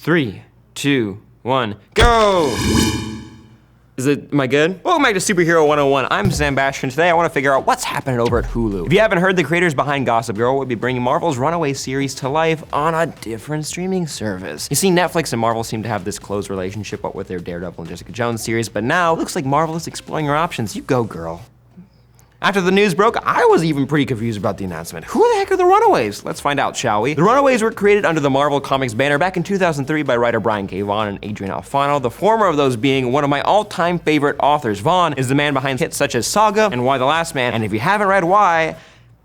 3, 2, 1, go! Am I good? Welcome back to Superhero 101. I'm Sam Bastian. Today I want to figure out what's happening over at Hulu. If you haven't heard, the creators behind Gossip Girl will be bringing Marvel's Runaways series to life on a different streaming service. You see, Netflix and Marvel seem to have this close relationship, what with their Daredevil and Jessica Jones series, but now it looks like Marvel is exploring her options. You go, girl. After the news broke, I was even pretty confused about the announcement. Who the heck are the Runaways? Let's find out, shall we? The Runaways were created under the Marvel Comics banner back in 2003 by writer Brian K. Vaughan and Adrian Alfano, the former of those being one of my all-time favorite authors. Vaughan is the man behind hits such as Saga and Why the Last Man, and if you haven't read Why,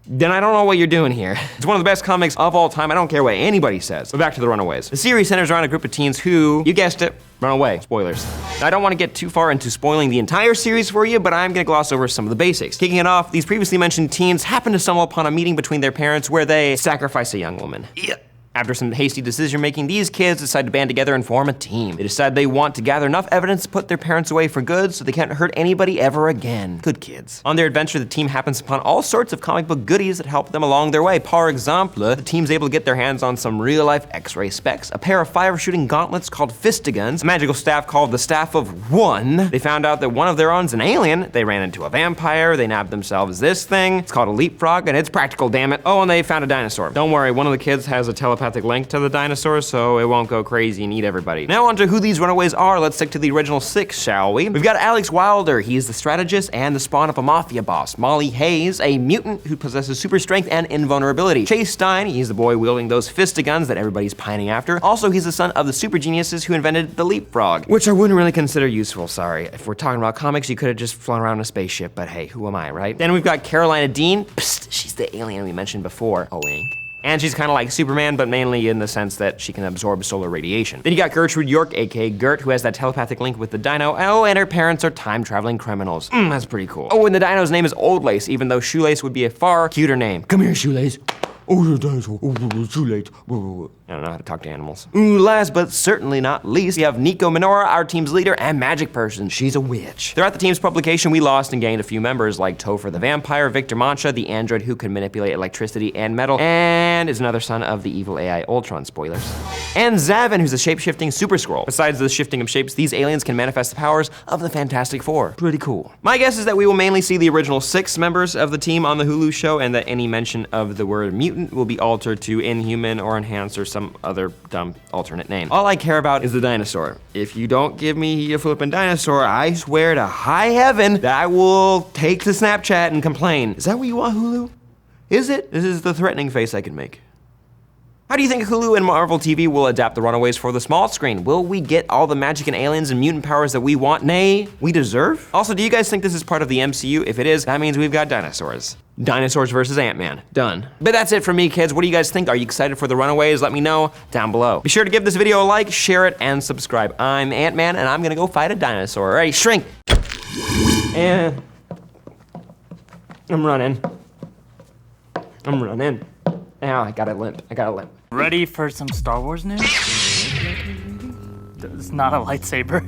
then I don't know what you're doing here. It's one of the best comics of all time. I don't care what anybody says. But back to the Runaways. The series centers around a group of teens who, you guessed it, run away. Spoilers. Now, I don't want to get too far into spoiling the entire series for you, but I'm gonna gloss over some of the basics. Kicking it off, these previously mentioned teens happen to stumble upon a meeting between their parents where they sacrifice a young woman. After some hasty decision-making, these kids decide to band together and form a team. They decide they want to gather enough evidence to put their parents away for good so they can't hurt anybody ever again. Good kids. On their adventure, the team happens upon all sorts of comic book goodies that help them along their way. For example, the team's able to get their hands on some real-life X-ray specs, a pair of fire-shooting gauntlets called Fistaguns, a magical staff called the Staff of One. They found out that one of their own's an alien. They ran into a vampire. They nabbed themselves this thing. It's called a leapfrog, and it's practical, damn it. Oh, and they found a dinosaur. Don't worry, one of the kids has a telepathic link to the dinosaur, so it won't go crazy and eat everybody. Now onto who these Runaways are. Let's stick to the original 6, shall we? We've got Alex Wilder. He's the strategist and the spawn of a mafia boss. Molly Hayes, a mutant who possesses super strength and invulnerability. Chase Stein, he's the boy wielding those fistaguns that everybody's pining after. Also, he's the son of the super geniuses who invented the leapfrog, which I wouldn't really consider useful, sorry. If we're talking about comics, you could have just flown around in a spaceship, but hey, who am I, right? Then we've got Carolina Dean. Psst, she's the alien we mentioned before. Oh, wink. And she's kind of like Superman, but mainly in the sense that she can absorb solar radiation. Then you got Gertrude York, aka Gert, who has that telepathic link with the dino. Oh, and her parents are time-traveling criminals. That's pretty cool. Oh, and the dino's name is Old Lace, even though Shoelace would be a far cuter name. Come here, Shoelace. Oh, the dinosaur. Oh, Shoelace. I don't know how to talk to animals. Last but certainly not least, we have Nico Minora, our team's leader and magic person. She's a witch. Throughout the team's publication, we lost and gained a few members like Topher the vampire, Victor Mancha, the android who can manipulate electricity and metal, and is another son of the evil AI Ultron, spoilers. And Zavin, who's a shape-shifting super scroll. Besides the shifting of shapes, these aliens can manifest the powers of the Fantastic Four. Pretty cool. My guess is that we will mainly see the original 6 members of the team on the Hulu show, and that any mention of the word mutant will be altered to inhuman or enhanced or some other dumb alternate name. All I care about is the dinosaur. If you don't give me a flippin' dinosaur, I swear to high heaven that I will take to Snapchat and complain. Is that what you want, Hulu? Is it? This is the threatening face I can make. How do you think Hulu and Marvel TV will adapt the Runaways for the small screen? Will we get all the magic and aliens and mutant powers that we want, nay, we deserve? Also, do you guys think this is part of the MCU? If it is, that means we've got dinosaurs. Dinosaurs versus Ant-Man. Done. But that's it for me, kids. What do you guys think? Are you excited for the Runaways? Let me know down below. Be sure to give this video a like, share it, and subscribe. I'm Ant-Man, and I'm gonna go fight a dinosaur. All right, shrink. And I'm running. Ow, I got a limp. Ready for some Star Wars news? It's not a lightsaber.